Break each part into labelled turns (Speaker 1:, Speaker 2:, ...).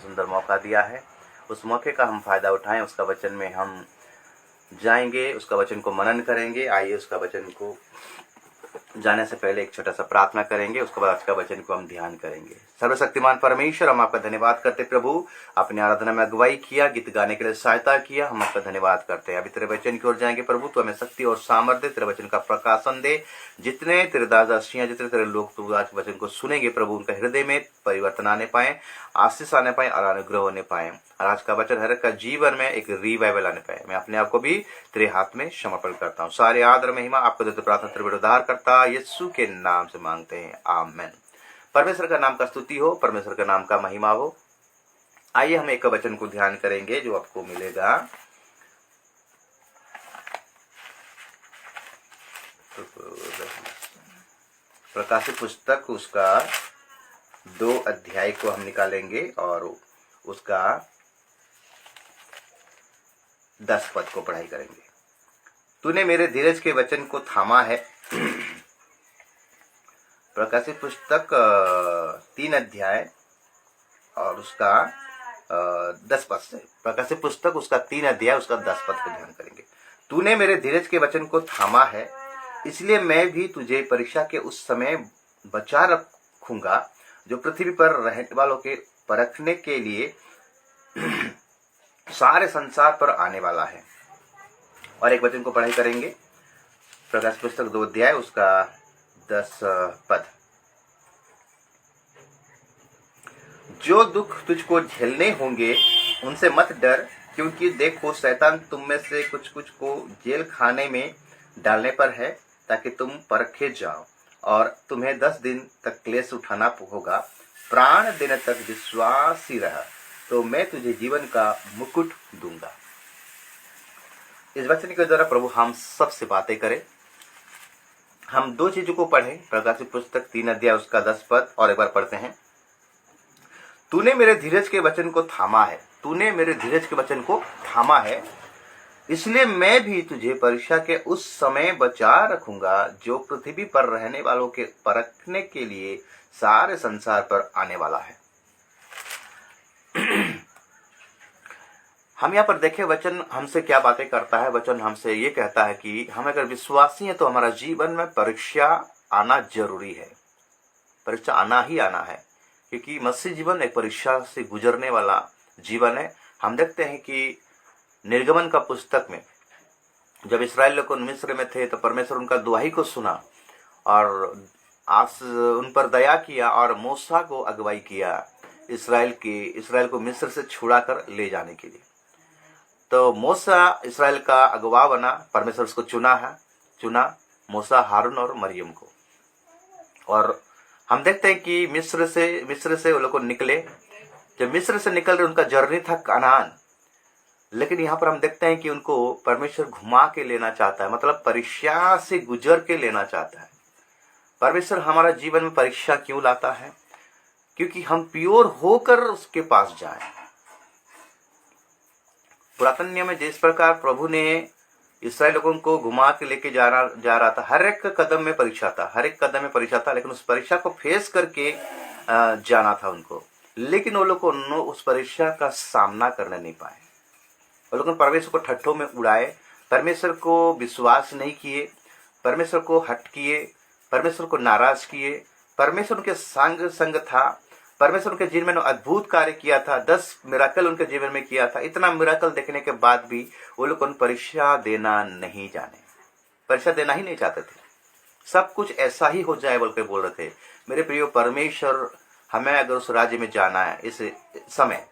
Speaker 1: सुंदर मौका दिया है, उस मौके का हम फायदा उठाएं। उसका वचन में हम जाएंगे, उसका वचन को मनन करेंगे। आइए उसका वचन को जाने से पहले एक छोटा सा प्रार्थना करेंगे, उसके बाद उसका वचन को हम ध्यान करेंगे। सर्वशक्तिमान परमेश्वर, हम आपका धन्यवाद करते प्रभु, अपनी आराधना में अगुवाई किया, गीत गाने के लिए सहायता किया, हम आपका धन्यवाद करते हैं। अभी तेरे वचन की ओर जाएंगे प्रभु, तो हमें शक्ति और सामर्थ्य, तेरे वचन का प्रकाशन दे। जितने तेरे दासियां, जितने तेरे लोग प्रभु आज वचन को सुनेंगे प्रभु, उनका हृदय में परिवर्तन आने पाए, आशीष आने पाए और अनुग्रह होने पाए। और आज का वचन हर एक का जीवन में एक रिवाइवल आने पाए। मैं अपने आप को भी तेरे हाथ में समर्पण करता हूँ। सारे आदर महिमा आपको देते, प्रार्थना तेरे उद्धार करता यीशु के नाम से मांगते हैं, आमेन। परमेश्वर का नाम का स्तुति हो, परमेश्वर का नाम का महिमा हो। आइए हम एक वचन को ध्यान करेंगे जो आपको मिलेगा प्रकाशित पुस्तक, उसका 2 अध्याय को हम निकालेंगे और उसका 10 पद को पढ़ाई करेंगे। तूने मेरे धीरज के वचन को थामा है। प्रकाशित पुस्तक 3 अध्याय और उसका 10 पद से, प्रकाशित पुस्तक उसका 3 अध्याय उसका 10 पद को ध्यान करेंगे। तूने मेरे धीरज के वचन को थामा है, इसलिए मैं भी तुझे परीक्षा के उस समय बचा रखूंगा जो पृथ्वी पर रहने वालों के परखने के लिए सारे संसार पर आने वाला है। और एक वचन को पढ़ाई करेंगे, प्रकाशित पुस्तक 2 अध्याय उसका 10 पद। जो दुख तुझको झेलने होंगे उनसे मत डर, क्योंकि देखो शैतान तुम में से कुछ को जेल खाने में डालने पर है, ताकि तुम परखे जाओ, और तुम्हें 10 दिन तक क्लेश उठाना होगा। प्राण देने तक विश्वासी रहा तो मैं तुझे जीवन का मुकुट दूंगा। इस वचन के द्वारा प्रभु हम सब से बातें करें। हम 2 चीजों को पढ़ें, प्रकाशित पुस्तक 3 अध्याय उसका 10 पद, और एक बार पढ़ते हैं। तूने मेरे धीरज के वचन को थामा है, तूने मेरे धीरज के वचन को थामा है, इसलिए मैं भी तुझे परीक्षा के उस समय बचा रखूंगा जो पृथ्वी पर रहने वालों के परखने के लिए सारे संसार पर आने वाला है। हम यहाँ पर देखें वचन हमसे क्या बातें करता है। वचन हमसे ये कहता है कि हम अगर विश्वासी हैं तो हमारा जीवन में परीक्षा आना जरूरी है। परीक्षा आना ही आना है, क्योंकि मसीह जीवन एक परीक्षा से गुजरने वाला जीवन है। हम देखते हैं कि निर्गमन का पुस्तक में जब इस्राएल लोग मिस्र में थे तो परमेश्वर उनका दुहाई को सुना और उन पर दया किया और मूसा को अगुवाई किया इस्राएल को मिस्र से छुड़ा कर ले जाने के लिए। तो मूसा इस्राएल का अगुवा बना, परमेश्वर उसको चुना मूसा, हारून और मरियम को। और हम देखते हैं कि मिस्र से वो लोग निकले। जब मिस्र से निकल रहे उनका जर्नी था कनान, लेकिन यहाँ पर हम देखते हैं कि उनको परमेश्वर घुमा के लेना चाहता है, मतलब परीक्षा से गुजर के लेना चाहता है। परमेश्वर हमारा जीवन में परीक्षा क्यों लाता है? क्योंकि हम प्योर होकर उसके पास जाएं। पुरातन नियम में जिस प्रकार प्रभु ने इस्राएल लोगों को घुमा के लेके जा रहा था, हर एक कदम में परीक्षा था, लेकिन उस परीक्षा को फेस करके जाना था उनको। लेकिन वो लोग उस परीक्षा का सामना करने नहीं पाए। वो लोग परमेश्वर को ठट्ठों में उड़ाए, परमेश्वर को विश्वास नहीं किए, परमेश्वर को हट किए, परमेश्वर को नाराज किए। परमेश्वर उनके संग था, परमेश्वर उनके जीवन में अद्भुत कार्य किया था, 10 मिराकल उनके जीवन में किया था। इतना मिराकल देखने के बाद भी वो लोग परीक्षा देना नहीं चाहते थे। सब कुछ ऐसा ही हो जाए बोल के बोल रहे थे। मेरे प्रिय परमेश्वर, हमें अगर उस राज्य में जाना है, इस समय,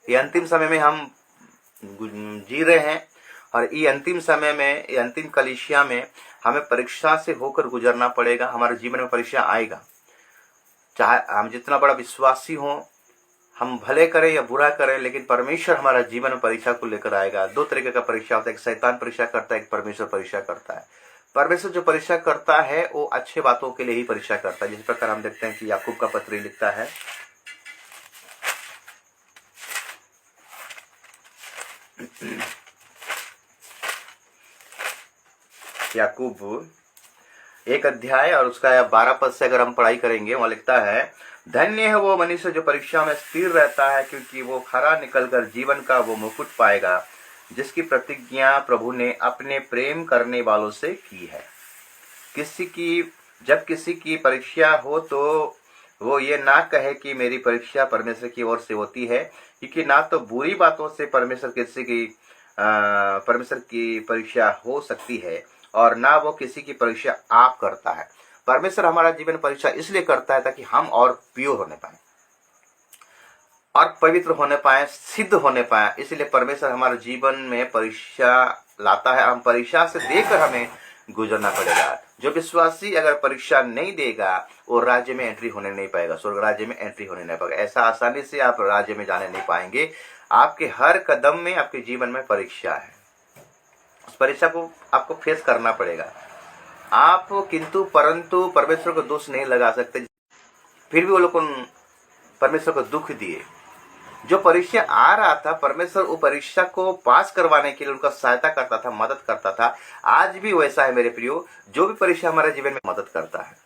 Speaker 1: ये अंतिम समय में हम जी रहे हैं, और ये अंतिम समय में, ये अंतिम कलीसिया में हमें परीक्षा से होकर गुजरना पड़ेगा। हमारे जीवन में परीक्षा आएगा, चाहे हम जितना बड़ा विश्वासी हो, हम भले करें या बुरा करें, लेकिन परमेश्वर हमारा जीवन में परीक्षा को लेकर आएगा। 2 तरीके का परीक्षा होता है, एक शैतान परीक्षा करता है, एक परमेश्वर परीक्षा करता है। परमेश्वर जो परीक्षा करता है वो अच्छे बातों के लिए ही परीक्षा करता है। जिस प्रकार हम देखते हैं कि याकूब का पत्र लिखता है, याकूब 1 अध्याय और उसका 12 पद से अगर हम पढ़ाई करेंगे, वहां लिखता है, धन्य है वो मनुष्य जो परीक्षा में स्थिर रहता है, क्योंकि वो खरा निकलकर जीवन का वो मुकुट पाएगा जिसकी प्रतिज्ञा प्रभु ने अपने प्रेम करने वालों से की है। जब किसी की परीक्षा हो तो वो ये ना कहे कि मेरी परीक्षा परमेश्वर की ओर से होती है, क्योंकि ना तो बुरी बातों से परमेश्वर की परीक्षा हो सकती है और ना वो किसी की परीक्षा आप करता है। परमेश्वर हमारा जीवन परीक्षा इसलिए करता है ताकि हम और प्योर होने पाए और पवित्र होने पाए, सिद्ध होने पाए। इसलिए परमेश्वर हमारे जीवन में परीक्षा लाता है। हम परीक्षा से देकर हमें गुजरना पड़ेगा। जो विश्वासी अगर परीक्षा नहीं देगा वो राज्य में एंट्री होने नहीं पाएगा, स्वर्ग राज्य में एंट्री होने नहीं पाएगा। ऐसा आसानी से आप राज्य में जाने नहीं पाएंगे। आपके हर कदम में आपके जीवन में परीक्षा है। उस परीक्षा को आपको फेस करना पड़ेगा। आप किंतु परंतु परमेश्वर को दोष नहीं लगा सकते। फिर भी वो लोग परमेश्वर को दुख दिए। जो परीक्षा आ रहा था, परमेश्वर वो परीक्षा को पास करवाने के लिए उनका सहायता करता था, मदद करता था। आज भी वैसा है मेरे प्रियो। जो भी परीक्षा हमारे जीवन में मदद करता है,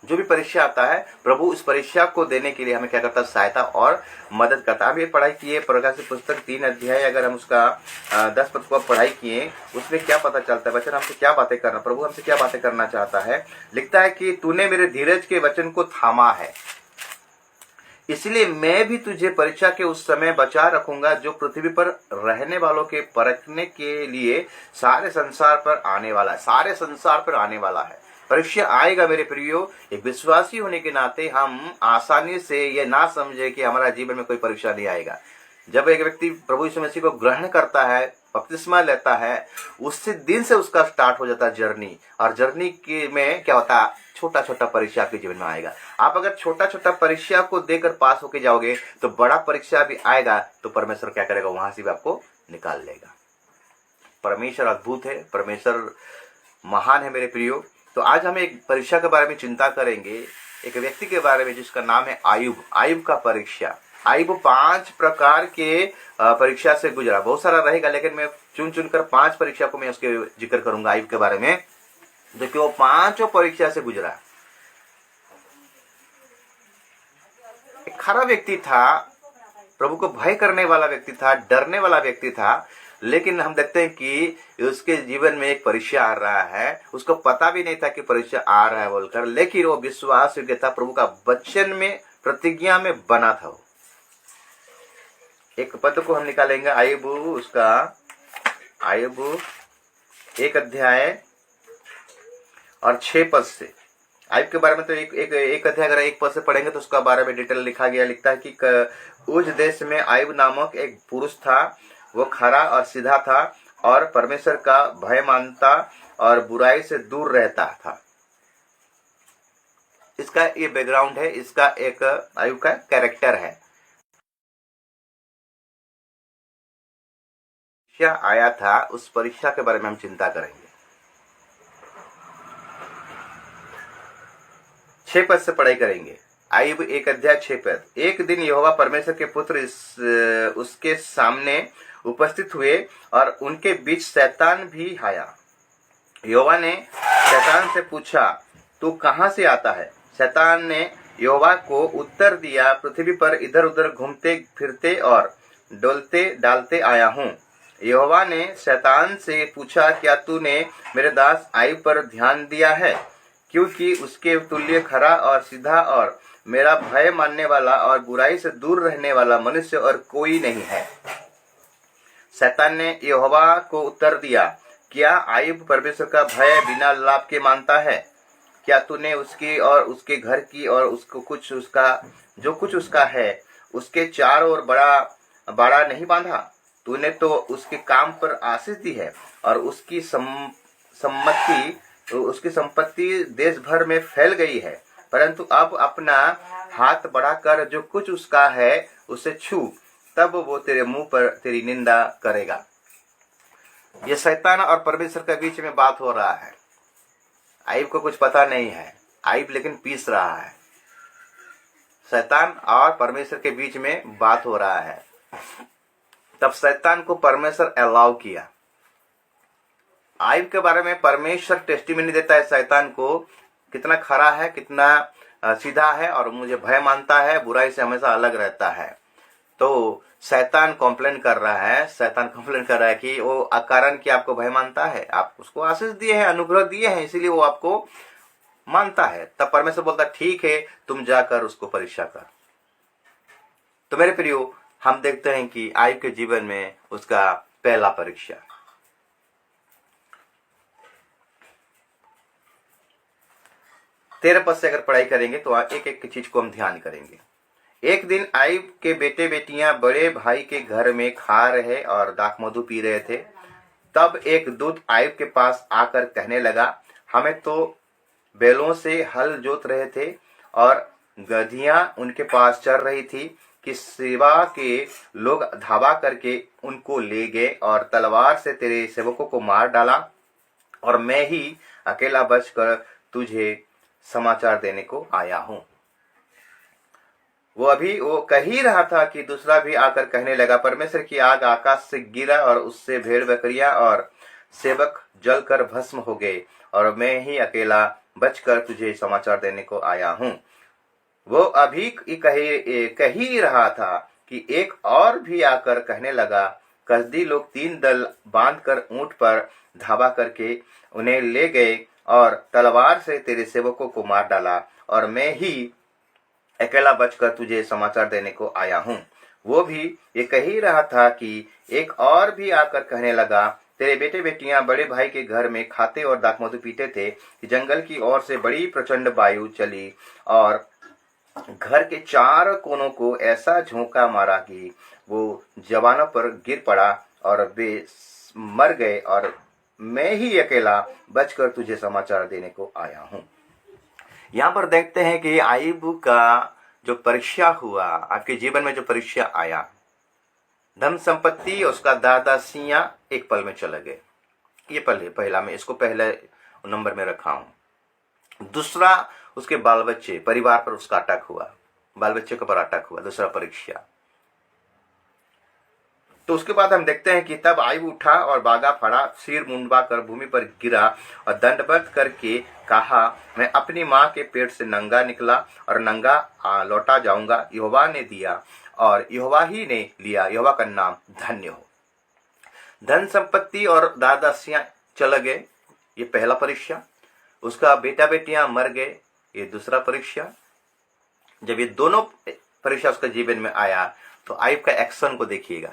Speaker 1: जो भी परीक्षा आता है, प्रभु उस परीक्षा को देने के लिए हमें क्या करता है, सहायता और मदद करता है। हम ये पढ़ाई किए प्रकाशित पुस्तक 3 अध्याय, अगर हम उसका 10 पद को पढ़ाई किए, उसमें क्या पता चलता है, वचन हमसे क्या बातें करना, प्रभु हमसे क्या बातें करना चाहता है। लिखता है कि तूने मेरे धीरज के वचन को थामा है, इसलिए मैं भी तुझे परीक्षा के उस समय बचा रखूंगा जो पृथ्वी पर रहने वालों के परखने के लिए सारे संसार पर आने वाला है। सारे संसार पर आने वाला है, परीक्षा आएगा मेरे प्रियो। एक विश्वासी होने के नाते हम आसानी से ये ना समझे कि हमारा जीवन में कोई परीक्षा नहीं आएगा। जब एक व्यक्ति प्रभु यीशु मसीह को ग्रहण करता है, बपतिस्मा लेता है, उसी दिन से उसका स्टार्ट हो जाता है जर्नी। और जर्नी के में क्या होता है, छोटा छोटा परीक्षा आपके जीवन में आएगा। आप अगर छोटा छोटा परीक्षा को देकर पास होके जाओगे तो बड़ा परीक्षा भी आएगा तो परमेश्वर क्या करेगा, वहां से भी आपको निकाल लेगा। परमेश्वर अद्भुत है, परमेश्वर महान है मेरे प्रियो। तो आज हम एक परीक्षा के बारे में चिंता करेंगे, एक व्यक्ति के बारे में जिसका नाम है आयुब। आयुब का परीक्षा। आयुब 5 प्रकार के परीक्षा से गुजरा। बहुत सारा रहेगा, लेकिन मैं चुन चुनकर 5 परीक्षा को मैं उसके जिक्र करूंगा आयुब के बारे में, जो कि वो 5 परीक्षा से गुजरा। एक खरा व्यक्ति था, प्रभु को भय करने वाला व्यक्ति था, डरने वाला व्यक्ति था, लेकिन हम देखते हैं कि उसके जीवन में एक परीक्षा आ रहा है। उसको पता भी नहीं था कि परीक्षा आ रहा है बोलकर, लेकिन वो विश्वास योग्य था, प्रभु का वचन में, प्रतिज्ञा में बना था। वो एक पद को हम निकालेंगे, आयुब 1 अध्याय और 6 पद से। आयुब के बारे में तो एक अध्याय अगर 1 पद से पढ़ेंगे तो उसका बारे में डिटेल लिखा गया। लिखता है कि उस देश में आयुब नामक एक पुरुष था। वो खरा और सीधा था और परमेश्वर का भय मानता और बुराई से दूर रहता था। इसका ये बैकग्राउंड है, इसका एक आयुब का कैरेक्टर है। परीक्षा आया था, उस परीक्षा के बारे में हम चिंता करेंगे। 6 पद से पढ़ाई करेंगे। आयुब 1 अध्याय 6 पद। एक दिन यहोवा परमेश्वर के पुत्र उसके सामने उपस्थित हुए और उनके बीच शैतान भी आया। यहोवा ने शैतान से पूछा, तू कहां से आता है? शैतान ने यहोवा को उत्तर दिया, पृथ्वी पर इधर उधर घूमते फिरते और डोलते डालते आया हूँ। यहोवा ने शैतान से पूछा, क्या तूने मेरे दास आयुब पर ध्यान दिया है? क्योंकि उसके तुल्य खरा और सीधा और मेरा भय मानने वाला और बुराई से दूर रहने वाला मनुष्य और कोई नहीं है। शैतान ने यहोवा को उत्तर दिया, क्या आयुब परमेश्वर का भय बिना लाभ के मानता है? क्या तूने उसकी और उसके घर की और उसको जो कुछ उसका है उसके चारों ओर बड़ा नहीं बांधा? तूने तो उसके काम पर आशीष दी है और उसकी संपत्ति देश भर में फैल गई है। परंतु अब अपना हाथ बढ़ाकर जो कुछ उसका है उसे छू, तब वो तेरे मुंह पर तेरी निंदा करेगा। ये शैतान और परमेश्वर के बीच में बात हो रहा है। आयुब को कुछ पता नहीं है, आयुब लेकिन पीस रहा है। शैतान और परमेश्वर के बीच में बात हो रहा है। तब शैतान को परमेश्वर अलाउ किया। आयुब के बारे में परमेश्वर टेस्टिमनी देता है शैतान को कितना खरा है, कितना सीधा है और मुझे भय मानता है, बुराई से हमेशा अलग रहता है। तो शैतान कंप्लेन कर रहा है, शैतान कंप्लेन कर रहा है कि वो अकारण कि आपको भय मानता है, आप उसको आशीष दिए हैं, अनुग्रह दिए हैं, इसीलिए वो आपको मानता है। तब परमेश्वर बोलता ठीक है, तुम जाकर उसको परीक्षा कर। तो मेरे प्रियो, हम देखते हैं कि आयub के जीवन में उसका पहला परीक्षा, 13 पद से अगर पढ़ाई करेंगे तो एक एक चीज को हम ध्यान करेंगे। एक दिन आयub के बेटे बेटियां बड़े भाई के घर में खा रहे और दाख मधु पी रहे थे। तब एक दूत आयub के पास आकर कहने लगा, हमें तो बैलों से हल जोत रहे थे और गधियां उनके पास चर रही थी कि सेवा के लोग धावा करके उनको ले गए और तलवार से तेरे सेवकों को मार डाला, और मैं ही अकेला बचकर तुझे समाचार देने को आया हूं। वो कह ही रहा था कि दूसरा भी आकर कहने लगा, परमेश्वर की आग आकाश से गिरा और उससे भेड़ बकरियां और सेवक जलकर भस्म हो गए, और मैं ही अकेला बचकर तुझे समाचार देने को आया हूं। वो अभी कह ही रहा था कि एक और भी आकर कहने लगा, कसदी लोग 3 दल बांधकर ऊंट पर धावा करके उन्हें ले गए और तलवार से तेरे सेवकों को मार डाला, और मैं ही अकेला बचकर तुझे समाचार देने को आया हूं। वो भी ये कह ही रहा था कि एक और भी आकर कहने लगा, तेरे बेटे बेटियां बड़े भाई के घर में खाते और दाख मधु पीते थे कि जंगल की ओर से बड़ी प्रचंड वायु चली और घर के 4 कोनों को ऐसा झोंका मारा कि वो जवानों पर गिर पड़ा और वे मर गए, और मैं ही अकेला बचकर तुझे समाचार देने को आया हूं। यहाँ पर देखते हैं कि आयub का जो परीक्षा हुआ, आपके जीवन में जो परीक्षा आया, धन संपत्ति और उसका दादासियां एक पल में चले गए। ये पहला मैं इसको पहले नंबर में रखा हूं। दूसरा, उसके बाल बच्चे, परिवार पर उसका अटैक हुआ, बाल बच्चे के पर अटैक हुआ, दूसरा परीक्षा। तो उसके बाद हम देखते हैं कि तब आयub उठा और बागा फड़ा, सिर मुंडवा कर भूमि पर गिरा और दंडवत करके कहा, मैं अपनी माँ के पेट से नंगा निकला और नंगा लौटा जाऊंगा। यहोवा ने दिया और यहोवा ही ने लिया, यहोवा का नाम धन्य हो। धन संपत्ति और दादासियां चले गए, ये पहला परीक्षा। उसका बेटा बेटियां मर गए, ये दूसरा परीक्षा। जब ये दोनों परीक्षा उसके जीवन में आया तो आयub का एक्शन को देखिएगा,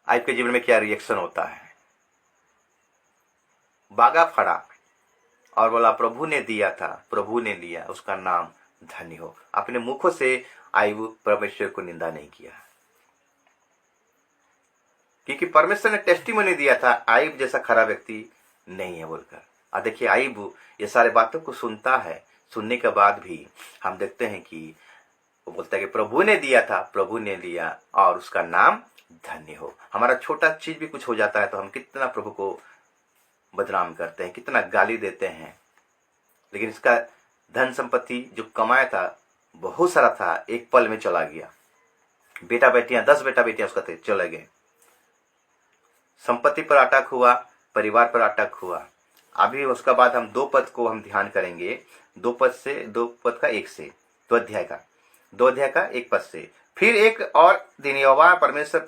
Speaker 1: आयub के जीवन में क्या रिएक्शन होता है। बागा फड़ा और बोला प्रभु ने दिया था, प्रभु ने लिया, उसका नाम धन्य हो। अपने मुखों से आयub परमेश्वर को निंदा नहीं किया, क्योंकि परमेश्वर ने टेस्टिमनी दिया था आयub जैसा खरा व्यक्ति नहीं है बोलकर। देखिए आयub ये सारे बातों को सुनता है, सुनने के बाद भी हम देखते हैं कि वो बोलता है कि प्रभु ने दिया था, प्रभु ने लिया, और उसका नाम धन्य हो। हमारा छोटा चीज भी कुछ हो जाता है तो हम कितना प्रभु को बदनाम करते हैं, कितना गाली देते हैं। लेकिन इसका धन संपत्ति जो कमाया था बहुत सारा था, एक पल में चला गया। बेटा बेटियां 10 बेटा बेटियां उसका थे, चले गए। संपत्ति पर अटैक हुआ, परिवार पर अटैक हुआ। अभी उसका बाद हम 2 पद को हम ध्यान करेंगे, 2 पद का 1 से 2 अध्याय का 2 अध्याय का 1 पद से। फिर एक और दिन यहोवा परमेश्वर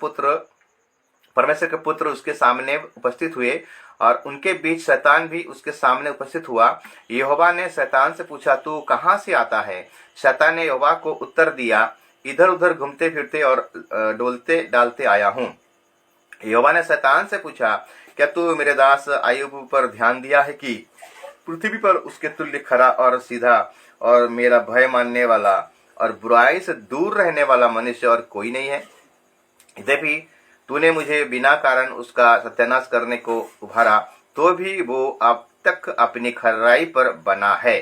Speaker 1: के पुत्र उसके सामने उपस्थित हुए और उनके बीच शैतान भी उसके सामने उपस्थित हुआ। यहोवा ने शैतान से पूछा, तू कहां से आता है? शैतान ने यहोवा को उत्तर दिया, इधर उधर घूमते फिरते और डोलते डालते आया हूं। यहोवा ने शैतान से पूछा, क्या तू मेरे दास आयub पर ध्यान दिया है कि पृथ्वी पर उसके तुल्य खरा और सीधा और मेरा भय मानने वाला और बुराई से दूर रहने वाला मनुष्य और कोई नहीं है? यद्यपि तूने मुझे बिना कारण उसका सत्यानाश करने को उभारा, तो भी वो अब तक अपनी खराई पर बना है।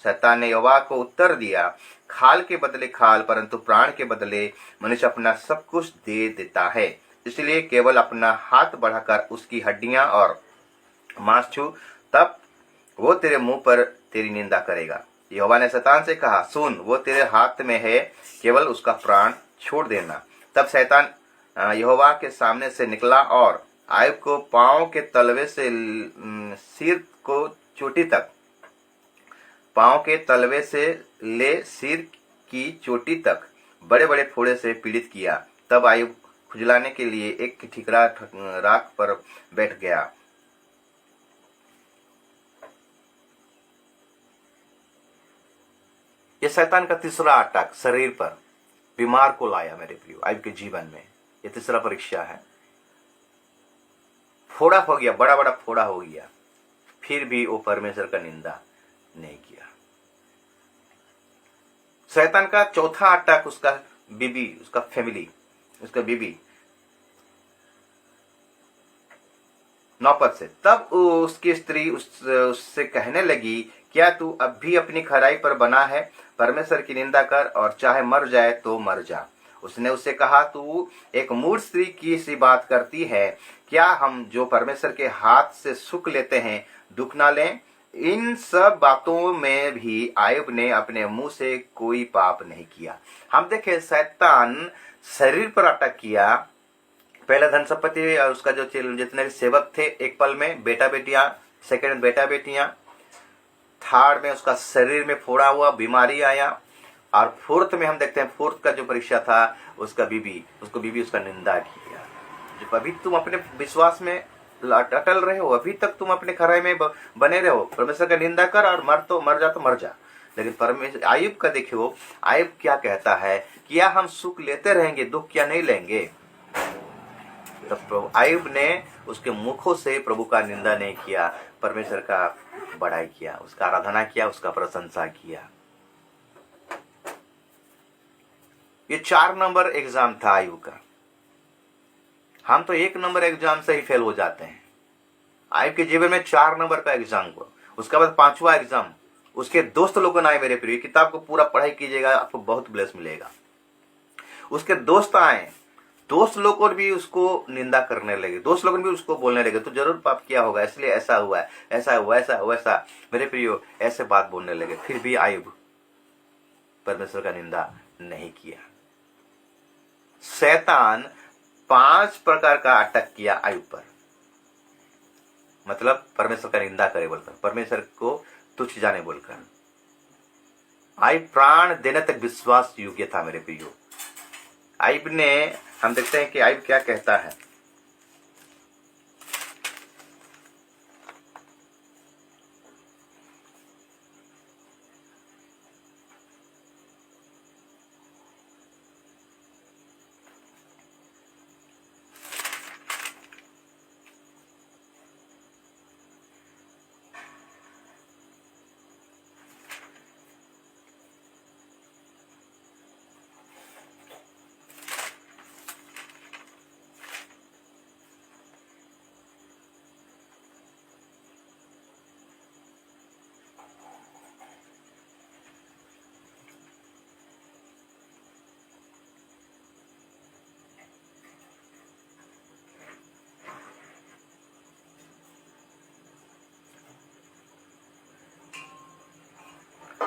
Speaker 1: शैतान ने यहोवा को उत्तर दिया, खाल के बदले खाल, परंतु प्राण के बदले मनुष्य अपना सब कुछ दे देता है। इसलिए केवल अपना हाथ बढ़ाकर उसकी हड्डियां और मांस छू, तब वो तेरे मुंह पर तेरी निंदा करेगा। यहोवा ने शैतान से कहा, सुन, वो तेरे हाथ में है, केवल उसका प्राण छोड़ देना। तब शैतान यहोवा के सामने से निकला और आयub को पांव के तलवे से सिर को चोटी तक पांव के तलवे से ले सिर की चोटी तक बड़े बड़े फोड़े से पीड़ित किया। तब आयुब खुजलाने के लिए एक ठिकरा राख पर बैठ गया। यह शैतान का तीसरा अटैक शरीर पर बीमार को लाया मेरे प्रियो आयुब के जीवन में। यह तीसरा परीक्षा है। फोड़ा हो गया, बड़ा बड़ा फोड़ा हो गया, फिर भी वो परमेश्वर का निंदा नहीं किया। शैतान का चौथा अटैक उसका बीबी, उसका फैमिली, उसका बीबी 9 पद से। तब उसकी स्त्री उससे कहने लगी, क्या तू अब भी अपनी खराई पर बना है? परमेश्वर की निंदा कर और चाहे मर जाए तो मर जा। उसने उससे कहा, तू एक मूढ़ स्त्री की सी बात करती है। क्या हम जो परमेश्वर के हाथ से सुख लेते हैं दुख ना लें? इन सब बातों में भी आयुब ने अपने मुंह से कोई पाप नहीं किया। हम देखें शैतान शरीर पर अटैक किया। पहला धन संपत्ति और उसका जो जितने भी सेवक थे एक पल में, बेटा बेटियां, सेकंड बेटा बेटियां, थर्ड में उसका शरीर में फोड़ा हुआ, बीमारी आया, और फोर्थ में हम देखते हैं फोर्थ का जो परीक्षा था उसका बीबी, उसका निंदा किया। जब अभी तुम अपने विश्वास में अटल रहे हो, अभी तक तुम अपने खराई में बने रहो, परमेश्वर का निंदा कर और मर जा तो मर जा। लेकिन परमेश्वर आयुब का देखियो, आयुब क्या कहता है, क्या हम सुख लेते रहेंगे, दुख क्या नहीं लेंगे? तब आयुब ने उसके मुखों से प्रभु का निंदा नहीं किया, परमेश्वर का बड़ाई किया, उसका आराधना किया, उसका प्रशंसा किया। ये 4 नंबर एग्जाम था आयुब का। हम तो 1 नंबर एग्जाम से ही फेल हो जाते हैं। आयुब के जीवन में 4 नंबर का एग्जाम हुआ। उसके बाद 5वां एग्जाम, उसके दोस्त लोगों ने आए। मेरे प्रिय, किताब को पूरा पढ़ाई कीजिएगा, आपको बहुत ब्लेस मिलेगा। उसके दोस्त आए, दोस्त लोग और भी उसको निंदा करने लगे, दोस्त लोग भी उसको बोलने लगे, तो जरूर पाप किया होगा, इसलिए ऐसा हुआ है, ऐसा हुआ, ऐसा वैसा। मेरे प्रियो, ऐसे बात बोलने लगे, फिर भी आयुब परमेश्वर का निंदा नहीं किया। शैतान 5 प्रकार का अटैक किया आयुब पर, मतलब परमेश्वर का निंदा करे बोलकर, परमेश्वर को तुच्छ जाने बोलकर। आयुब प्राण देने तक विश्वास योग्य था मेरे प्रियो। आयुब ने, हम देखते हैं कि आयुब क्या कहता है।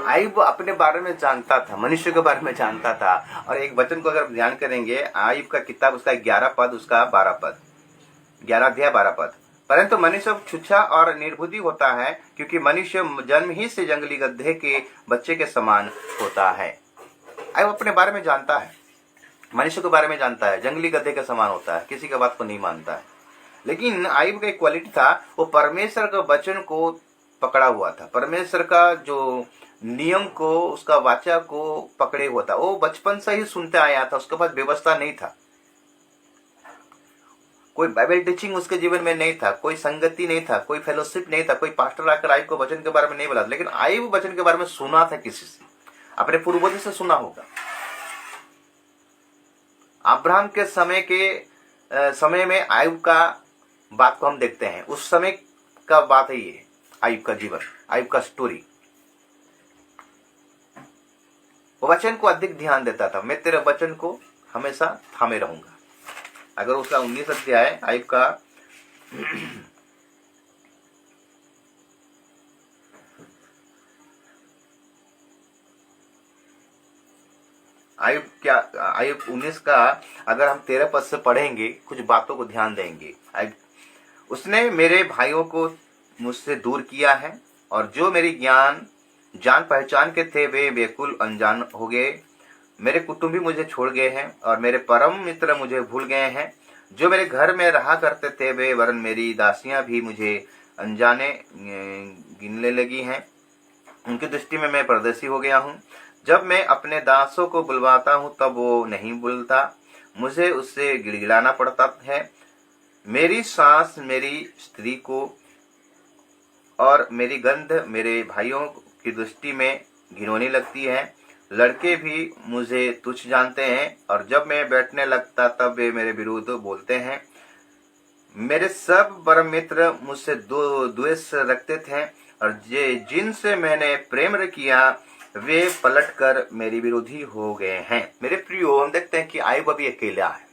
Speaker 1: आयुब अपने बारे में जानता था, मनुष्य के बारे में जानता था। और एक वचन को अगर ध्यान करेंगे, आयुब का किताब उसका 11 पद, उसका 12 पद, 11 अध्याय 12 पद। परंतु मनुष्य छुच्छा और निर्बुद्धि होता है, क्योंकि मनुष्य जन्म ही से जंगली गधे के बच्चे के समान होता है। आयुब अपने बारे में जानता है, मनुष्य के बारे में जानता है, जंगली गधे के समान होता है, किसी की बात को नहीं मानता है। लेकिन आयुब का एक क्वालिटी था, वो परमेश्वर के वचन को पकड़ा हुआ था, परमेश्वर का जो नियम को, उसका वाचा को पकड़े हुआ था। वो बचपन से ही सुनते आया था, उसके पास व्यवस्था नहीं था, कोई बाइबल टीचिंग उसके जीवन में नहीं था, कोई संगति नहीं था, कोई फेलोशिप नहीं था, कोई पास्टर आकर आयुब को वचन के बारे में नहीं बोला। लेकिन आयुब वचन के बारे में सुना था, किसी से, अपने पूर्वजों से सुना होगा। अब्राहम के समय में आयुब का बात को हम देखते हैं, उस समय का बात है ये, आयुब का जीवन, आयुब का स्टोरी। वो वचन को अधिक ध्यान देता था, मैं तेरे वचन को हमेशा थामे रहूंगा। अगर उसका 19 अध्याय आयुब का आयुब 19 का अगर हम 13 पद से पढ़ेंगे, कुछ बातों को ध्यान देंगे। उसने मेरे भाइयों को मुझसे दूर किया है, और जो जान पहचान के थे वे बिल्कुल अनजान हो गए। मेरे कुटुंबी मुझे छोड़ गए हैं और मेरे परम मित्र मुझे भूल गए हैं। जो मेरे घर में रहा करते थे वे वरन मेरी दासियां भी मुझे अनजाने गिनने लगी हैं। उनकी दृष्टि में मैं परदेसी हो गया हूँ। जब मैं अपने दासों को बुलवाता हूँ तब वो नहीं बुलता, मुझे उससे गिड़गिड़ाना पड़ता है। मेरी सांस मेरी स्त्री को और मेरी गंध मेरे भाइयों की दृष्टि में घिनौनी लगती है। लड़के भी मुझे तुच्छ जानते हैं और जब मैं बैठने लगता तब वे मेरे विरुद्ध बोलते हैं। मेरे सब परम मित्र मुझसे द्वेष रखते थे और जिनसे मैंने प्रेम किया वे पलटकर मेरे विरोधी हो गए हैं। मेरे प्रियो, हम देखते हैं कि आयुब अभी अकेला है,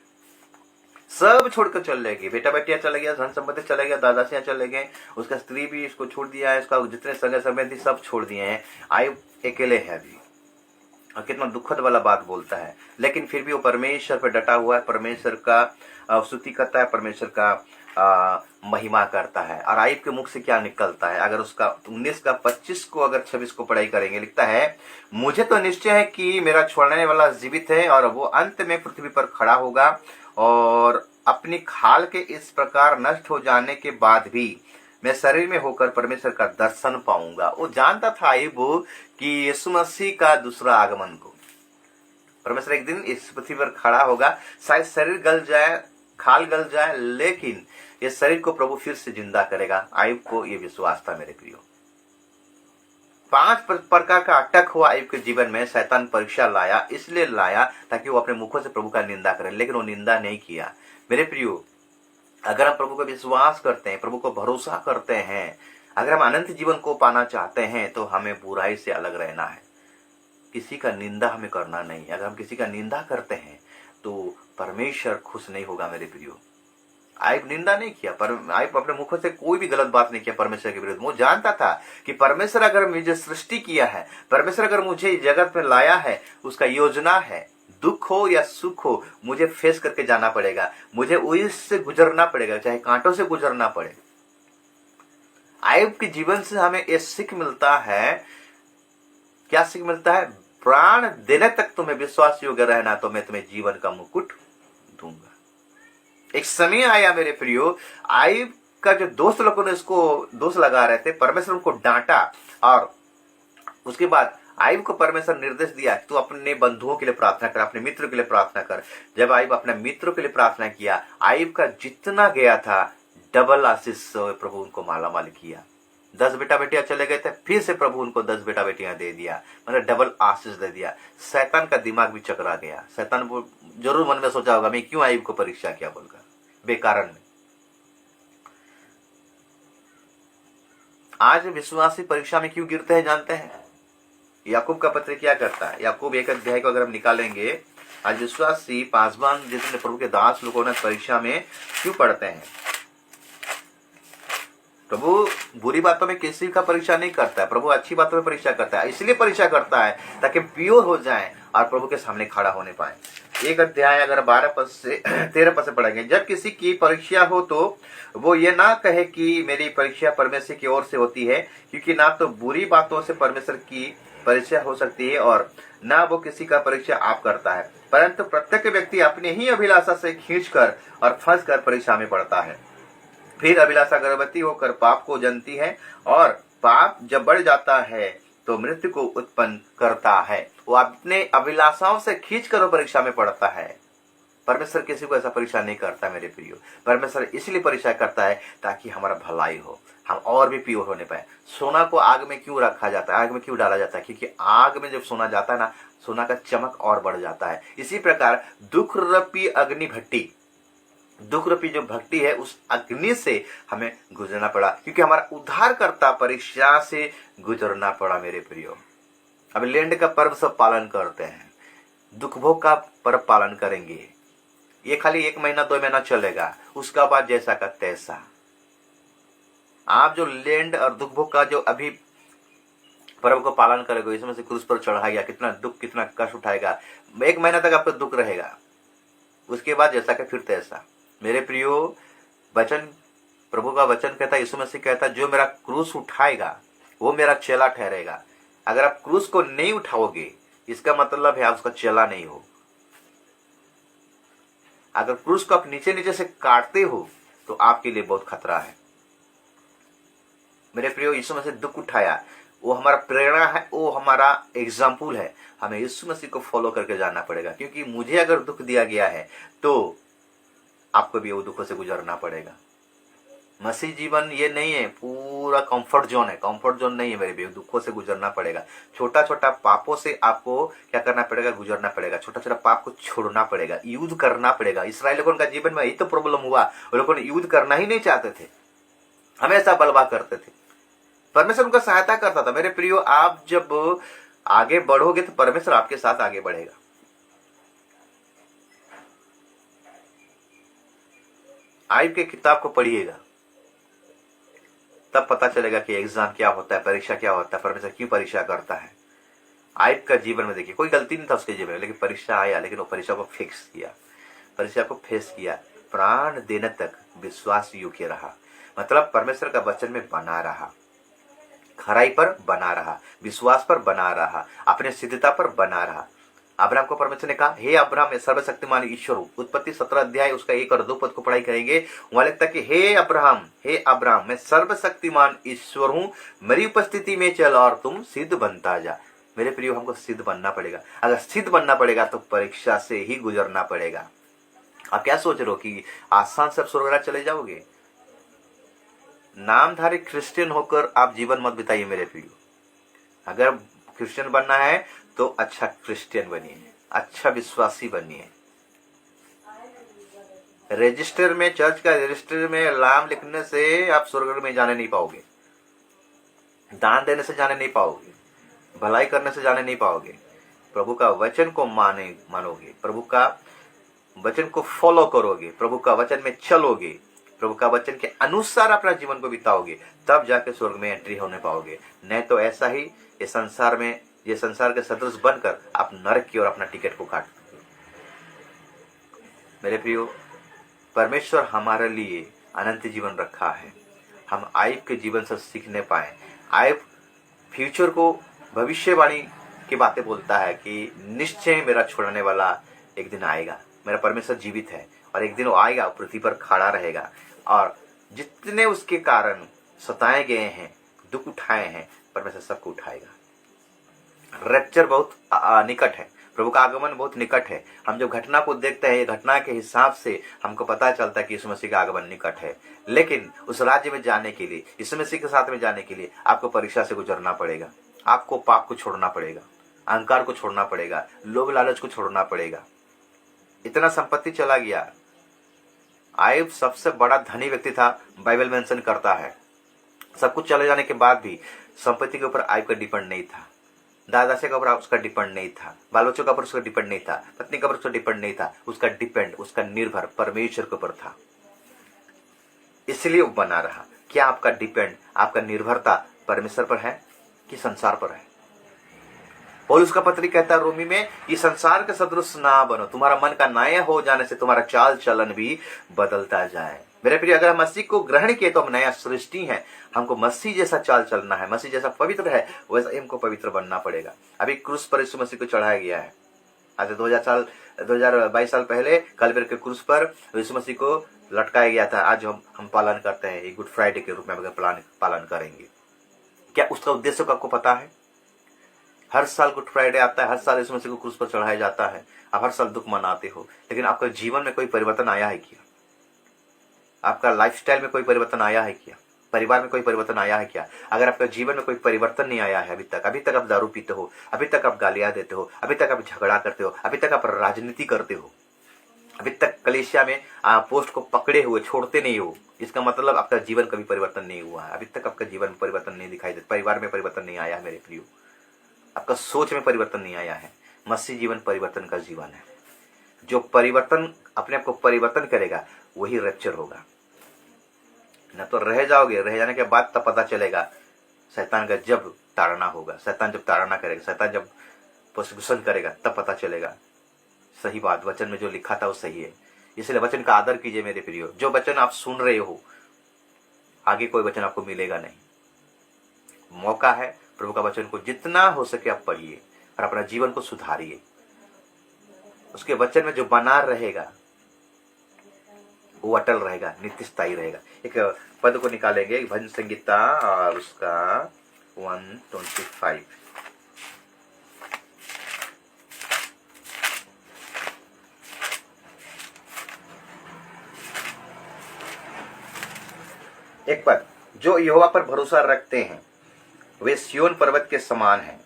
Speaker 1: सब छोड़कर चले गए, बेटा बेटियां चले गया, धन संपत्ति चले गया, दादासियां चले गए, उसका स्त्री भी इसको छोड़ दिया है, इसका जितने सगे संबंधी सब छोड़ दिए हैं। आयुब अकेले है अभी, और कितना दुखद वाला बात बोलता है, लेकिन फिर भी वो परमेश्वर पर डटा हुआ है, परमेश्वर का स्तुति करता है, परमेश्वर का महिमा करता है। और आयुब के मुख से क्या निकलता है, अगर उसका 19 का 25 को अगर 26 को पढ़ाई करेंगे, लिखता है, मुझे तो निश्चय है कि मेरा छोड़ने वाला जीवित है और वो अंत में पृथ्वी पर खड़ा होगा और अपनी खाल के इस प्रकार नष्ट हो जाने के बाद भी मैं शरीर में होकर परमेश्वर का दर्शन पाऊंगा। वो जानता था आयुब कि यीशु मसीह का दूसरा आगमन को परमेश्वर एक दिन इस पृथ्वी पर खड़ा होगा, शायद शरीर गल जाए, खाल गल जाए, लेकिन ये शरीर को प्रभु फिर से जिंदा करेगा। आयुब को ये विश्वास था। मेरे प्रियो, 5 प्रकार का अटक हुआ आयुब के जीवन में। शैतान परीक्षा लाया, इसलिए लाया ताकि वो अपने मुखों से प्रभु का निंदा करे, लेकिन वो निंदा नहीं किया। मेरे प्रियो, अगर हम प्रभु को विश्वास करते हैं, प्रभु को भरोसा करते हैं, अगर हम अनंत जीवन को पाना चाहते हैं तो हमें बुराई से अलग रहना है, किसी का निंदा हमें करना नहीं। अगर हम किसी का निंदा करते हैं तो परमेश्वर खुश नहीं होगा। मेरे प्रियो, आयुब निंदा नहीं किया, आयुब अपने मुखों से कोई भी गलत बात नहीं किया परमेश्वर के विरुद्ध। वो जानता था कि परमेश्वर अगर मुझे सृष्टि किया है, परमेश्वर अगर मुझे इस जगत में लाया है, उसका योजना है, दुख हो या सुख हो मुझे फेस करके जाना पड़ेगा, मुझे उससे गुजरना पड़ेगा, चाहे कांटों से गुजरना पड़े। आयुब के जीवन से हमें यह सीख मिलता है। क्या सीख मिलता है? प्राण देने तक तुम्हें विश्वास योग्य रहना तो मैं तुम्हें जीवन का मुकुट दूंगा। एक समय आया मेरे प्रियो, आयुब का जो दोस्त लोगों ने इसको दोष लगा रहे थे, परमेश्वर उनको डांटा और उसके बाद आयुब को परमेश्वर निर्देश दिया, तू अपने बंधुओं के लिए प्रार्थना कर, अपने मित्रों के लिए प्रार्थना कर। जब आयुब अपने मित्रों के लिए प्रार्थना किया, आयुब का जितना गया था डबल आशीष प्रभु उनको मालामाल किया। 10 बेटा बेटियां चले गए थे, फिर से प्रभु उनको 10 बेटा बेटियां दे दिया, मतलब डबल आशीष दे दिया। शैतान का दिमाग भी चकरा गया। शैतान जरूर मन में सोचा होगा, मैं क्यों आयुब को परीक्षा किया बोलकर, बेकारण में। आज विश्वासी परीक्षा में क्यों गिरते हैं जानते हैं? याकूब का पत्र क्या करता है? याकूब 1 अध्याय को अगर हम निकालेंगे, आज विश्वासी पासवान जितने प्रभु के दास लोगों ने परीक्षा में क्यों पढ़ते हैं? प्रभु बुरी बातों में किसी का परीक्षा नहीं करता है, प्रभु अच्छी बातों में परीक्षा करता है। इसलिए परीक्षा करता है ताकि प्योर हो जाए और प्रभु के सामने खड़ा होने पाए। 1 अध्याय अगर 12 पद से 13 पद से पढ़ेंगे, जब किसी की परीक्षा हो तो वो ये ना कहे कि मेरी परीक्षा परमेश्वर की ओर से होती है, क्योंकि ना तो बुरी बातों से परमेश्वर की परीक्षा हो सकती है और ना वो किसी का परीक्षा आप करता है, परंतु प्रत्येक व्यक्ति अपनी ही अभिलाषा से खींचकर और फंस कर परीक्षा में पड़ता है। फिर अभिलाषा गर्भवती होकर पाप को जनती है और पाप जब बढ़ जाता है तो मृत्यु को उत्पन्न करता है। वो अपने अभिलाषाओं से खींचकर परीक्षा में पड़ता है। परमेश्वर किसी को ऐसा परीक्षा नहीं करता मेरे प्रियो। परमेश्वर इसलिए परीक्षा करता है ताकि हमारा भलाई हो, हम और भी प्योर होने पाए। सोना को आग में क्यों रखा जाता है, आग में क्यों डाला जाता है? क्योंकि आग में जब सोना जाता है ना, सोना का चमक और बढ़ जाता है। इसी प्रकार दुख रूपी अग्नि भट्टी, दुख रूपी जो भक्ति है, उस अग्नि से हमें गुजरना पड़ा, क्योंकि हमारा उद्धारकर्ता परीक्षा से गुजरना पड़ा मेरे प्रियो। अब लेंड का पर्व सब पालन करते हैं, दुख भोग का पर्व पालन करेंगे। ये खाली 1 महीना 2 महीना चलेगा, उसका बाद जैसा का तैसा। आप जो लेंड और दुख भोग का जो अभी पर्व को पालन करेगा, इसमें से क्रूस पर चढ़ाएगा, कितना दुख कितना कष्ट उठाएगा, 1 महीना तक आपको दुख रहेगा, उसके बाद जैसा का फिर तैसा। मेरे प्रियो, वचन, प्रभु का वचन कहता है, यीशु मसीह कहता है, जो मेरा क्रूस उठाएगा वो मेरा चेला ठहरेगा। अगर आप क्रूस को नहीं उठाओगे, इसका मतलब है आप उसका चला नहीं हो। अगर क्रूस को आप नीचे नीचे से काटते हो तो आपके लिए बहुत खतरा है। मेरे प्रियो, यीशु मसीह दुख उठाया, वो हमारा प्रेरणा है, वो हमारा एग्जाम्पल है। हमें यीशु मसीह को फॉलो करके जाना पड़ेगा, क्योंकि मुझे अगर दुख दिया गया है तो आपको भी वो दुखों से गुजरना पड़ेगा। मसीह जीवन ये नहीं है पूरा कंफर्ट जोन है, कंफर्ट जोन नहीं है मेरे भी, दुखों से गुजरना पड़ेगा। छोटा छोटा पापों से आपको क्या करना पड़ेगा, गुजरना पड़ेगा। छोटा छोटा पाप को छोड़ना पड़ेगा, युद्ध करना पड़ेगा। इसराइल लोगों का जीवन में यही तो प्रॉब्लम हुआ, वो लोगों ने युद्ध करना ही नहीं चाहते थे, हमेशा बलवा करते थे। परमेश्वर उनका सहायता करता था। मेरे प्रियो, आप जब आगे बढ़ोगे तो परमेश्वर आपके साथ आगे बढ़ेगा। आयब के किताब को पढ़िएगा, तब पता चलेगा कि एग्जाम क्या होता है, परीक्षा क्या होता है, परमेश्वर क्यों परीक्षा करता है। आयब का जीवन में देखिए, कोई गलती नहीं था उसके जीवन में, लेकिन परीक्षा आया, लेकिन वो परीक्षा को फिक्स किया, परीक्षा को फेस किया, प्राण देने तक विश्वास योग्य रहा। मतलब परमेश्वर का वचन में बना रहा, खराई पर बना रहा, विश्वास पर बना रहा, अपने सिद्धता पर बना रहा। अब्राहम को परमेश्वर ने कहा, हे अब्राहम, मैं सर्वशक्तिमान ईश्वर हूँ। उत्पत्ति 17 अध्याय उसका 1 और 2 पद को पढ़ाई करेंगे, वहां लिखता कि हे अब्राहम, मैं सर्वशक्तिमान ईश्वर हूँ, मेरी उपस्थिति में चल और तुम सिद्ध बनता जा। मेरे प्रियो, हमको सिद्ध बनना पड़ेगा। अगर सिद्ध बनना पड़ेगा तो परीक्षा से ही गुजरना पड़ेगा। आप क्या सोच रहे हो कि आसान से स्वर्ग चले जाओगे? नामधारी क्रिश्चियन होकर आप जीवन मत बिताइए मेरे प्रियो। अगर क्रिश्चियन बनना है तो अच्छा क्रिश्चियन बनिए, अच्छा विश्वासी बनिए। रजिस्टर में, चर्च का रजिस्टर में नाम लिखने से आप स्वर्ग में जाने नहीं पाओगे, दान देने से जाने नहीं पाओगे, भलाई करने से जाने नहीं पाओगे। प्रभु का वचन को मानोगे, प्रभु का वचन को फॉलो करोगे, प्रभु का वचन में चलोगे, प्रभु का वचन के अनुसार अपना जीवन को बिताओगे, तब जाके स्वर्ग में एंट्री होने पाओगे। नहीं तो ऐसा ही ये संसार के सदृश बनकर आप नरक की ओर अपना टिकट को काट दोगे। मेरे प्रियो, परमेश्वर हमारे लिए अनंत जीवन रखा है। हम आयब के जीवन से सीखने पाए। आयब फ्यूचर को, भविष्यवाणी की बातें बोलता है कि निश्चय मेरा छुड़ाने वाला एक दिन आएगा। मेरा परमेश्वर जीवित है और एक दिन वो आएगा, पृथ्वी पर खड़ा रहेगा और जितने उसके कारण सताए गए हैं, दुख उठाए हैं, परमेश्वर सबको उठाएगा। रैप्चर बहुत निकट है, प्रभु का आगमन बहुत निकट है। हम जब घटना को देखते हैं, ये घटना के हिसाब से हमको पता चलता है कि यीशु मसीह का आगमन निकट है। लेकिन उस राज्य में जाने के लिए, यीशु मसीह के साथ में जाने के लिए आपको परीक्षा से गुजरना पड़ेगा। आपको पाप को छोड़ना पड़ेगा, अहंकार को छोड़ना पड़ेगा, लोभ लालच को छोड़ना पड़ेगा। इतना संपत्ति चला गया। आयब सबसे बड़ा धनी व्यक्ति था, बाइबल मेंशन करता है। सब कुछ चले जाने के बाद भी संपत्ति के ऊपर आयब का डिपेंड नहीं था, दादा से के ऊपर उसका डिपेंड नहीं था, बाल बच्चों के ऊपर उसका डिपेंड नहीं था, पत्नी के ऊपर उसका डिपेंड नहीं था। उसका डिपेंड, उसका निर्भर परमेश्वर के ऊपर था, इसलिए वो बना रहा। क्या आपका डिपेंड, आपका निर्भरता परमेश्वर पर है कि संसार पर है? पौलुस का पत्री कहता है रोमी में, ये संसार के सदृश ना बनो, तुम्हारा मन का नया हो जाने से तुम्हारा चाल चलन भी बदलता जाए। मेरे प्रिय, अगर हम मसीह को ग्रहण किए तो हम नया सृष्टि है। हमको मसीह जैसा चाल चलना है, मसीह जैसा पवित्र है वैसा हमको पवित्र बनना पड़ेगा। अभी क्रूस पर यीशु मसीह को चढ़ाया गया है। आज 2022 साल पहले कलवरी के क्रूस पर यीशु मसीह को लटकाया गया था। आज हम पालन करते हैं, एक गुड फ्राइडे के रूप में अगर पालन करेंगे। क्या उसका उद्देश्य आपको पता है? हर साल गुड फ्राइडे आता है, हर साल यीशु मसीह को क्रूस पर चढ़ाया जाता है। आप हर साल दुख मनाते हो, लेकिन आपके जीवन में कोई परिवर्तन आया है क्या? आपका लाइफस्टाइल में कोई परिवर्तन आया है क्या? परिवार में कोई परिवर्तन आया है क्या? अगर आपका जीवन में कोई परिवर्तन नहीं आया है अभी तक आप दारू पीते हो, अभी तक आप गालियां देते हो, अभी तक आप झगड़ा करते हो, अभी तक आप राजनीति करते हो, अभी तक कलीसिया में पोस्ट को पकड़े हुए छोड़ते नहीं हो, इसका मतलब आपका जीवन कभी परिवर्तन नहीं हुआ है। अभी तक आपका जीवन में परिवर्तन नहीं दिखाई देता, परिवार में परिवर्तन नहीं आया है मेरे प्रियो, आपका सोच में परिवर्तन नहीं आया है। मसीह जीवन परिवर्तन का जीवन है। जो परिवर्तन, अपने आप को परिवर्तन करेगा वही रैप्चर होगा। न तो रह जाओगे, रह जाने के बाद तब पता चलेगा शैतान का जब ताड़ना होगा, शैतान जब ताड़ना करेगा, शैतान जब प्रोसिक्यूशन करेगा, तब पता चलेगा सही बात, वचन में जो लिखा था वो सही है। इसलिए वचन का आदर कीजिए मेरे प्रियो। जो वचन आप सुन रहे हो, आगे कोई वचन आपको मिलेगा नहीं। मौका है, प्रभु का वचन को जितना हो सके आप पढ़िए और अपना जीवन को सुधारिए। उसके वचन में जो बना रहेगा वो अटल रहेगा, नित्य स्थायी रहेगा। एक पद को निकालेंगे भजन संगीता और उसका 125। एक पद, जो यहोवा पर भरोसा रखते हैं वे सिय्योन पर्वत के समान हैं,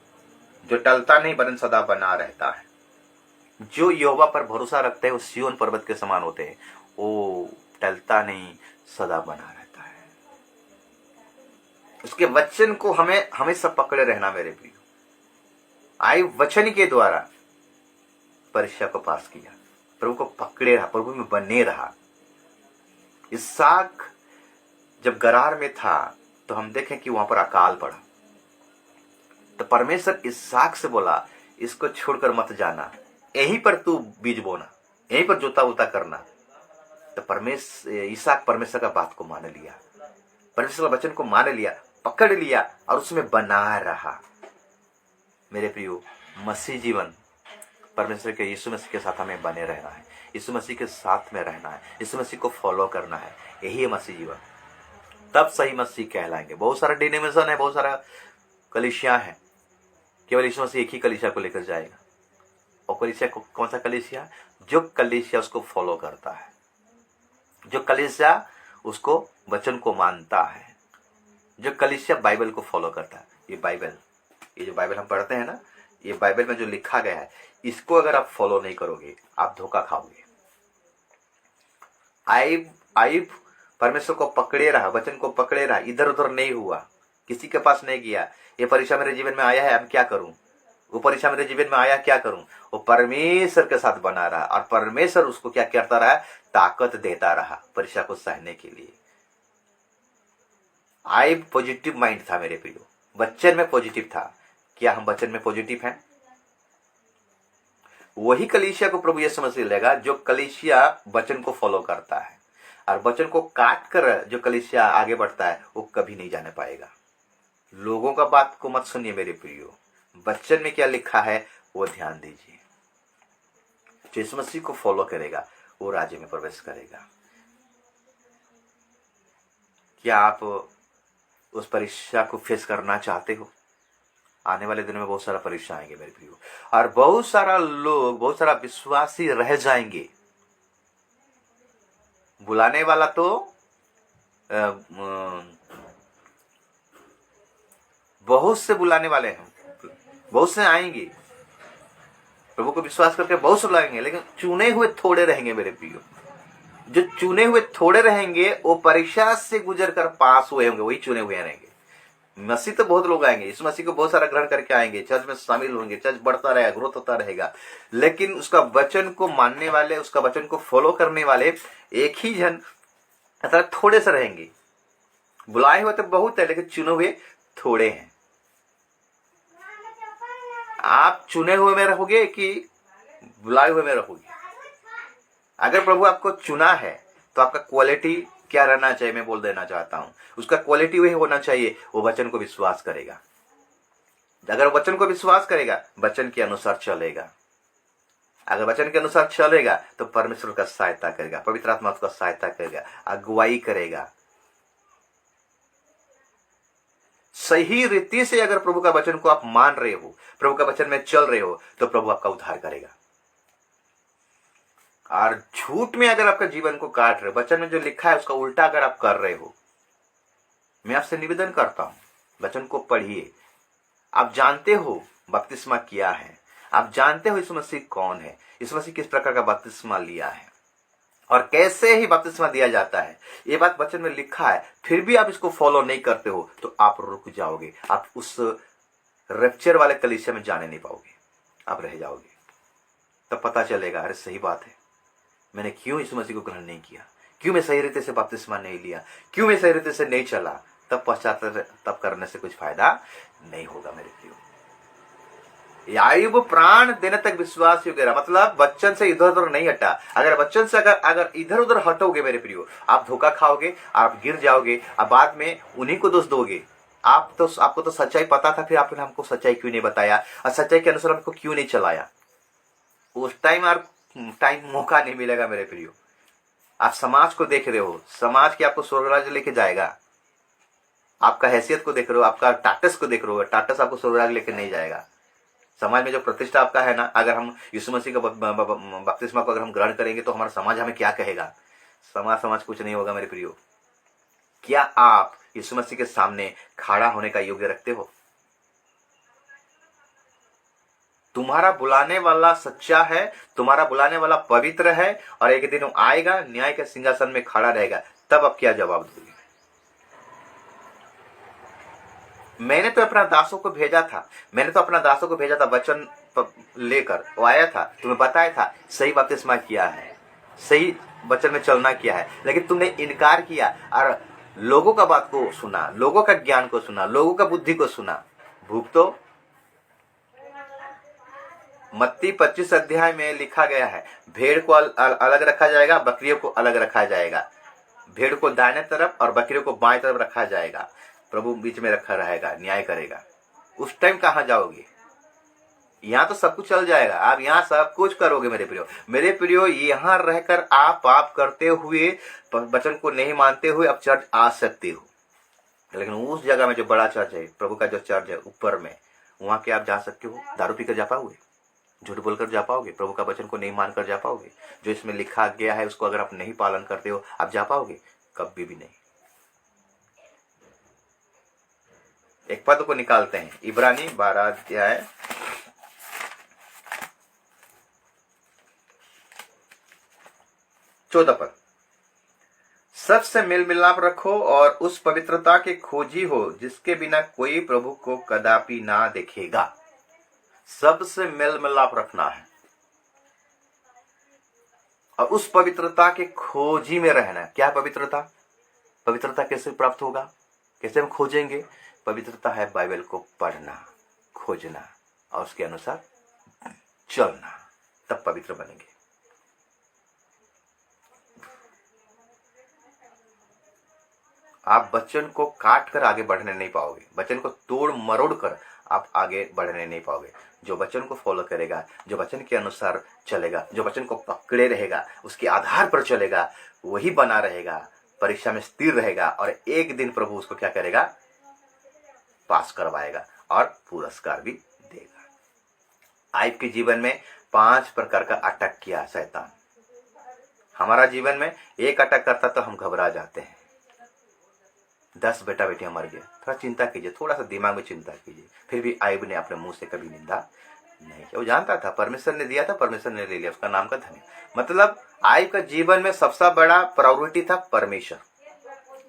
Speaker 1: जो टलता नहीं वरन सदा बना रहता है। जो यहोवा पर भरोसा रखते हैं वो सिय्योन पर्वत के समान होते हैं, वो टलता नहीं, सदा बना रहता है। उसके वचन को हमें हमेशा पकड़े रहना मेरे प्रिय। आई वचन के द्वारा परीक्षा को पास किया, प्रभु को पकड़े रहा, प्रभु में बने रहा। इसहाक जब गरार में था तो हम देखें कि वहां पर अकाल पड़ा, तो परमेश्वर इसहाक से बोला इसको छोड़कर मत जाना, यहीं पर तू बीज बोना, यहीं पर जोता वोता करना। तो इसहाक परमेश्वर का बात को मान लिया, परमेश्वर का वचन को मान लिया, पकड़ लिया और उसमें बना रहा। मेरे प्रियो, मसीह जीवन परमेश्वर के यीशु मसीह के साथ हमें बने रहना है, यीशु मसीह के साथ में रहना है, यीशु मसीह को फॉलो करना है। यही है मसीह जीवन, तब सही मसीह कहलाएंगे। बहुत सारा डिनोमिनेशन है, बहुत सारा कलीसिया है, केवल यीशु मसीह एक ही कलीसिया को लेकर जाएगा। और कलीसिया कौन सा कलीसिया? जो कलीसिया उसको फॉलो करता है, जो कलीसिया उसको वचन को मानता है, जो कलीसिया बाइबल को फॉलो करता है। ये जो बाइबल हम पढ़ते हैं ना, ये बाइबल में जो लिखा गया है, इसको अगर आप फॉलो नहीं करोगे आप धोखा खाओगे। आइब परमेश्वर को पकड़े रहा, वचन को पकड़े रहा, इधर उधर नहीं हुआ, किसी के पास नहीं गया। ये परीक्षा मेरे जीवन में आया है, अब क्या करूं? वो परीक्षा मेरे जीवन में आया, क्या करूं? वो परमेश्वर के साथ बना रहा और परमेश्वर उसको क्या करता रहा? ताकत देता रहा परीक्षा को सहने के लिए। आइब पॉजिटिव माइंड था मेरे प्रियो, वचन में पॉजिटिव था। क्या हम वचन में पॉजिटिव हैं? वही कलीसिया को प्रभु यीशु मसीह लेगा जो कलीसिया वचन को फॉलो करता है, और वचन को काट कर जो कलीसिया आगे बढ़ता है वो कभी नहीं जाने पाएगा। लोगों का बात को मत सुनिए मेरे प्रियो, वचन में क्या लिखा है वो ध्यान दीजिए। जो यीशु मसीह को फॉलो करेगा वो राज्य में प्रवेश करेगा। क्या आप उस परीक्षा को फेस करना चाहते हो? आने वाले दिनों में बहुत सारा परीक्षा आएंगे मेरे प्रियो, और बहुत सारा लोग, बहुत सारा विश्वासी रह जाएंगे। बुलाने वाला तो बहुत से बुलाने वाले हैं, बहुत से आएंगे, प्रभु को विश्वास करके बहुत से बुलाएंगे, लेकिन चुने हुए थोड़े रहेंगे मेरे प्रियो। जो चुने हुए थोड़े रहेंगे वो परीक्षा से गुजर कर पास हुए होंगे, वही चुने हुए रहेंगे। मसीह तो बहुत लोग आएंगे, इस मसीह को बहुत सारा ग्रहण करके आएंगे, चर्च में शामिल होंगे, चर्च बढ़ता रहेगा, ग्रोथ होता रहेगा, लेकिन उसका वचन को मानने वाले, उसका वचन को फॉलो करने वाले एक ही जन अतः थोड़े से रहेंगे। बुलाए हुए तो बहुत है, लेकिन चुने हुए थोड़े हैं। आप चुने हुए में रहोगे कि बुलाए हुए में रहोगे? अगर प्रभु आपको चुना है तो आपका क्वालिटी क्या रहना चाहिए मैं बोल देना चाहता हूं। उसका क्वालिटी वही होना चाहिए, वो वचन को विश्वास करेगा। अगर वचन को विश्वास करेगा, वचन के अनुसार चलेगा। अगर वचन के अनुसार चलेगा तो परमेश्वर का सहायता करेगा, पवित्र आत्मा उसका सहायता करेगा, अगुवाई करेगा। सही रीति से अगर प्रभु का वचन को आप मान रहे हो, प्रभु का वचन में चल रहे हो, तो प्रभु आपका उद्धार करेगा। और झूठ में अगर आपका जीवन को काट रहे हो, वचन में जो लिखा है उसका उल्टा अगर आप कर रहे हो, मैं आपसे निवेदन करता हूं वचन को पढ़िए। आप जानते हो बपतिस्मा किया है, आप जानते हो यीशु मसीह कौन है, यीशु मसीह किस प्रकार का बपतिस्मा लिया है और कैसे ही बपतिस्मा दिया जाता है, ये बात वचन में लिखा है। फिर भी आप इसको फॉलो नहीं करते हो तो आप रुक जाओगे, आप उस रैप्चर वाले कलीसिया में जाने नहीं पाओगे, आप रह जाओगे। तब पता चलेगा अरे सही बात है, मैंने क्यों यीशु मसीह को ग्रहण नहीं किया, क्यों मैं सही रीति से बपतिस्मा नहीं लिया, क्यों मैं सही रीति से नहीं चला। तब पश्चाताप करने से कुछ फायदा नहीं होगा मेरे प्रियो। आयुब प्राण देने तक विश्वास योग्य रहा, मतलब वचन से इधर उधर नहीं हटा। अगर वचन से अगर इधर उधर हटोगे मेरे प्रियो, आप धोखा खाओगे, आप गिर जाओगे, आप बाद में उन्हीं को दोष दोगे आपको तो सच्चाई पता था, फिर आपने हमको सच्चाई क्यों नहीं बताया और सच्चाई के अनुसार हमको क्यों नहीं चलाया? उस टाइम मौका नहीं मिलेगा मेरे प्रियो। आप समाज को देख रहे हो, समाज की आपको स्वर्गराज लेके जाएगा। आपका हैसियत को देख रहे हो, आपका टाटस को देख रहे हो, टाटस आपको स्वर्गराज लेके नहीं जाएगा। समाज में जो प्रतिष्ठा आपका है ना, अगर हम यीशु मसीह का बपतिस्मा को अगर हम ग्रहण करेंगे तो हमारा समाज हमें क्या कहेगा? समाज कुछ नहीं होगा मेरे प्रियो। क्या आप यीशु मसीह के सामने खड़ा होने का योग्य रखते हो? तुम्हारा बुलाने वाला सच्चा है, तुम्हारा बुलाने वाला पवित्र है, और एक दिन वो आएगा, न्याय के सिंहासन में खड़ा रहेगा, तब आप क्या जवाब दोगे? मैंने तो अपना दासों को भेजा था, वचन लेकर वो आया था, तुम्हें बताया था सही बपतिस्मा किया है, सही वचन में चलना किया है, लेकिन तुमने इनकार किया और लोगों का बात को सुना, लोगों का ज्ञान को सुना, लोगों का बुद्धि को सुना। भूख तो मत्ती 25 अध्याय में लिखा गया है, भेड़ को अलग रखा जाएगा, बकरियों को अलग रखा जाएगा। भेड़ को दाहिने तरफ और बकरियों को बाएं तरफ रखा जाएगा। प्रभु बीच में रखा रहेगा, न्याय करेगा। उस टाइम कहां जाओगे? यहाँ तो सब कुछ चल जाएगा, आप यहाँ सब कुछ करोगे मेरे प्रियो। यहाँ रहकर आप पाप करते हुए, वचन को नहीं मानते हुए आप चर्च आ सकते हो, लेकिन उस जगह में जो बड़ा चर्च है, प्रभु का जो चर्च है ऊपर में, वहां के आप जा सकते हो? दारू पीकर जा पाओगे? झूठ बोलकर जा पाओगे? प्रभु का वचन को नहीं मानकर जा पाओगे? जो इसमें लिखा गया है उसको अगर आप नहीं पालन करते हो, आप जा पाओगे? कभी भी नहीं। एक पद को निकालते हैं, इब्रानी 12 अध्याय 14 पद। सबसे मेल मिलाप रखो और उस पवित्रता के खोजी हो जिसके बिना कोई प्रभु को कदापि ना देखेगा। सबसे मेल मिलाप रखना है और उस पवित्रता के खोजी में रहना है। क्या पवित्रता? पवित्रता कैसे प्राप्त होगा, कैसे हम खोजेंगे? पवित्रता है बाइबल को पढ़ना, खोजना और उसके अनुसार चलना, तब पवित्र बनेंगे। आप वचन को काट कर आगे बढ़ने नहीं पाओगे, वचन को तोड़ मरोड़ कर आप आगे बढ़ने नहीं पाओगे। जो वचन को फॉलो करेगा, जो वचन के अनुसार चलेगा, जो वचन को पकड़े रहेगा, उसके आधार पर चलेगा, वही बना रहेगा, परीक्षा में स्थिर रहेगा और एक दिन प्रभु उसको क्या करेगा? पास करवाएगा और पुरस्कार भी देगा। आयब के जीवन में 5 प्रकार का अटैक किया शैतान। हमारा जीवन में एक अटैक करता तो हम घबरा जाते हैं, 10 बेटा बेटियां मर गए। थोड़ा चिंता कीजिए, थोड़ा सा दिमाग में चिंता कीजिए। फिर भी आयब ने अपने मुंह से कभी निंदा नहीं किया। वो जानता था परमेश्वर ने दिया था, परमेश्वर ने ले लिया, उसका नाम का धन्य। मतलब आयब का जीवन में सबसे बड़ा प्रायोरिटी था परमेश्वर।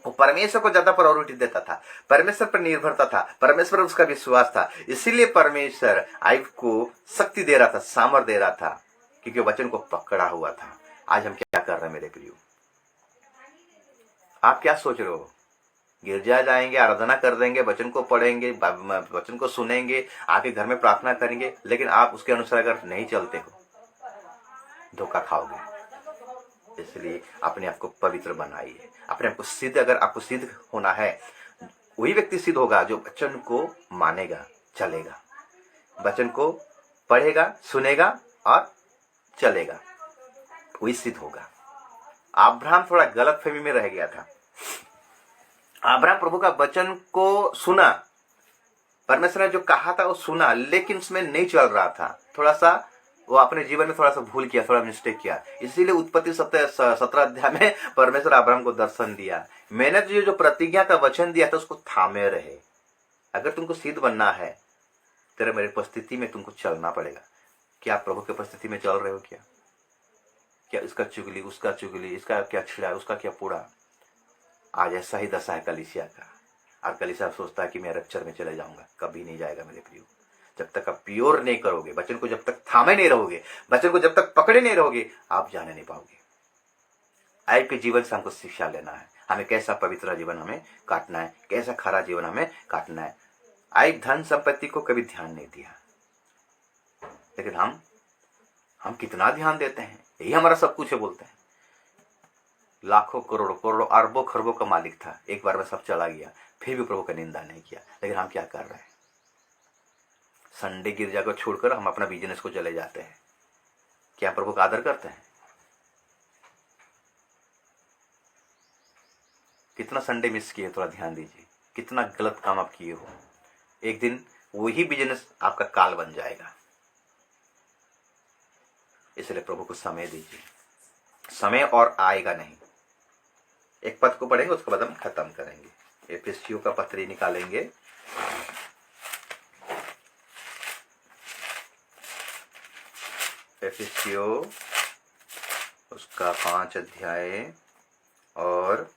Speaker 1: वो परमेश्वर को ज्यादा प्रायोरिटी देता था, परमेश्वर पर निर्भरता था, परमेश्वर पर उसका विश्वास था। इसीलिए परमेश्वर आयब को शक्ति दे रहा था, सामर्थ दे रहा था, क्योंकि वचन को पकड़ा हुआ था। आज हम क्या कर रहे हैं मेरे प्रियो? आप क्या सोच रहे हो? गिरजा जाएंगे, आराधना कर देंगे, वचन को पढ़ेंगे, वचन को सुनेंगे, आके घर में प्रार्थना करेंगे, लेकिन आप उसके अनुसार अगर नहीं चलते हो, धोखा खाओगे। इसलिए अपने आप को पवित्र बनाइए, अपने आप को सिद्ध। अगर आपको सिद्ध होना है, वही व्यक्ति सिद्ध होगा जो वचन को मानेगा, चलेगा, वचन को पढ़ेगा, सुनेगा और चलेगा, वही सिद्ध होगा। अब्राहम थोड़ा गलतफहमी में रह गया था। अब्राहम प्रभु का वचन को सुना, परमेश्वर ने जो कहा था वो सुना, लेकिन उसमें नहीं चल रहा था। थोड़ा सा वो अपने जीवन में थोड़ा सा भूल किया, थोड़ा मिस्टेक किया। इसीलिए उत्पत्ति 17 अध्याय में परमेश्वर अब्राहम को दर्शन दिया। मैंने जो प्रतिज्ञा का वचन दिया था उसको थामे रहे। अगर तुमको सिद्ध बनना है, तेरे मेरे उपस्थिति में तुमको चलना पड़ेगा। क्या आप प्रभु की उपस्थिति में चल रहे हो? क्या इसका चुगली, उसका चुगली, इसका क्या छिड़ा, उसका क्या पूरा? आज ऐसा ही दशा है कलीसिया का। और कलीसिया सोचता है कि मैं रप्चर में चले जाऊंगा। कभी नहीं जाएगा मेरे प्रियो। जब तक आप प्योर नहीं करोगे, वचन को जब तक थामे नहीं रहोगे, वचन को जब तक पकड़े नहीं रहोगे, आप जाने नहीं पाओगे। आयब के जीवन से हमको शिक्षा लेना है, हमें कैसा पवित्र जीवन हमें काटना है, कैसा खरा जीवन हमें काटना है। आयब धन संपत्ति को कभी ध्यान नहीं दिया, लेकिन हम कितना ध्यान देते हैं, यही हमारा सब कुछ है बोलते हैं। लाखों करोड़ों करोड़ों अरबों खरबों का मालिक था, एक बार में सब चला गया, फिर भी प्रभु का निंदा नहीं किया। लेकिन हम क्या कर रहे हैं? संडे गिरजा को छोड़कर हम अपना बिजनेस को चले जाते हैं। क्या प्रभु का आदर करते हैं? कितना संडे मिस किए, थोड़ा ध्यान दीजिए। कितना गलत काम आप किए हो, एक दिन वही बिजनेस आपका काल बन जाएगा। इसलिए प्रभु को समय दीजिए, समय और आएगा नहीं। एक पद को पढ़ेंगे, उसके बाद हम खत्म करेंगे। एफिसियों का पत्री निकालेंगे, एफिसियो उसका 5 अध्याय और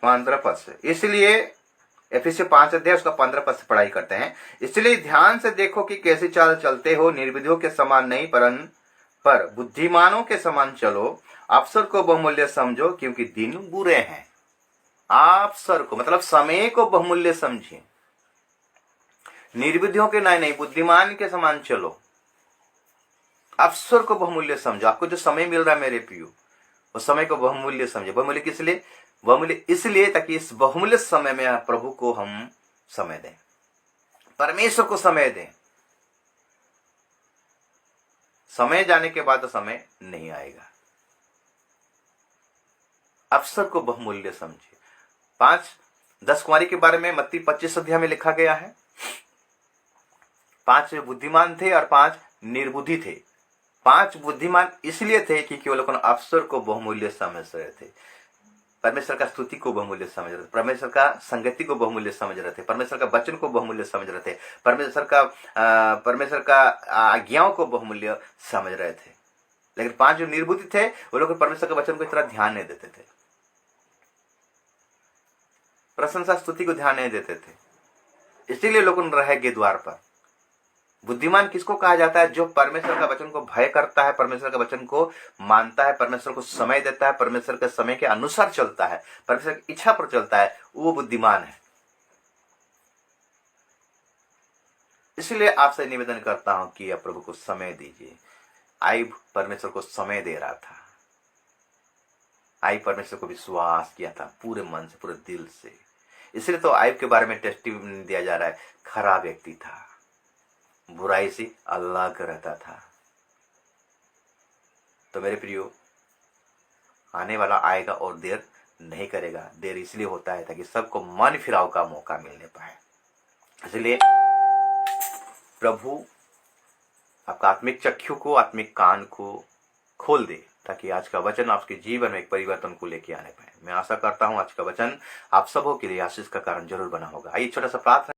Speaker 1: 15 पद से। इसलिए एफिसियों 5 अध्याय उसका 15 पद से पढ़ाई करते हैं। इसलिए ध्यान से देखो कि कैसे चाल चलते हो, निर्विधियों के समान नहीं पर बुद्धिमानों के समान चलो, अवसर को बहुमूल्य समझो क्योंकि दिन बुरे हैं। अवसर को मतलब समय को बहुमूल्य समझिए। निर्विधियों के नहीं, बुद्धिमान के समान चलो, अवसर को बहुमूल्य समझो। आपको जो समय मिल रहा है मेरे प्रियो, वो समय को बहुमूल्य समझे। बहुमूल्य किस लिए? बहुमूल्य इसलिए ताकि इस बहुमूल्य समय में प्रभु को हम समय दें, परमेश्वर को समय दें। समय जाने के बाद समय नहीं आएगा। अवसर को बहुमूल्य समझिए। 10 कुंवारी के बारे में मत्ती 25 अध्याय में लिखा गया है। 5 बुद्धिमान थे और 5 निर्बुद्धि थे। 5 बुद्धिमान इसलिए थे क्योंकि वो लोग अवसर को बहुमूल्य समझ रहे थे, परमेश्वर का स्तुति को बहुमूल्य समझ रहे थे, परमेश्वर का संगति को बहुमूल्य समझ रहे थे, परमेश्वर का वचन को बहुमूल्य समझ रहे थे, परमेश्वर का आज्ञाओं को बहुमूल्य समझ रहे थे। लेकिन 5 जो निर्बुद्धि थे, वो लोग परमेश्वर के वचन को इतना ध्यान नहीं देते थे, प्रशंसा स्तुति को ध्यान नहीं देते थे। इसीलिए लोग रह गए द्वार पर। बुद्धिमान किसको कहा जाता है? जो परमेश्वर का वचन को भय करता है, परमेश्वर का वचन को मानता है, परमेश्वर को समय देता है, परमेश्वर के समय के अनुसार चलता है, परमेश्वर की इच्छा पर चलता है, वो बुद्धिमान है। इसलिए आपसे निवेदन करता हूं कि आप प्रभु को समय दीजिए। आयुब परमेश्वर को समय दे रहा था। आयुब परमेश्वर को विश्वास किया था पूरे मन से, पूरे दिल से। इसलिए तो आयुब के बारे में टेस्टिमनी दिया जा रहा है, खराब व्यक्ति था, बुराई से अलग रहता था। तो मेरे प्रियो, आने वाला आएगा और देर नहीं करेगा। देर इसलिए होता है ताकि सबको मन फिराव का मौका मिलने पाए। इसलिए प्रभु आपका आत्मिक चक्षु को, आत्मिक कान को खोल दे ताकि आज का वचन आपके जीवन में एक परिवर्तन को लेके आने पाए। मैं आशा करता हूं आज का वचन आप सबों के लिए आशीष का कारण जरूर बना होगा। आइए छोटा सा प्रार्थना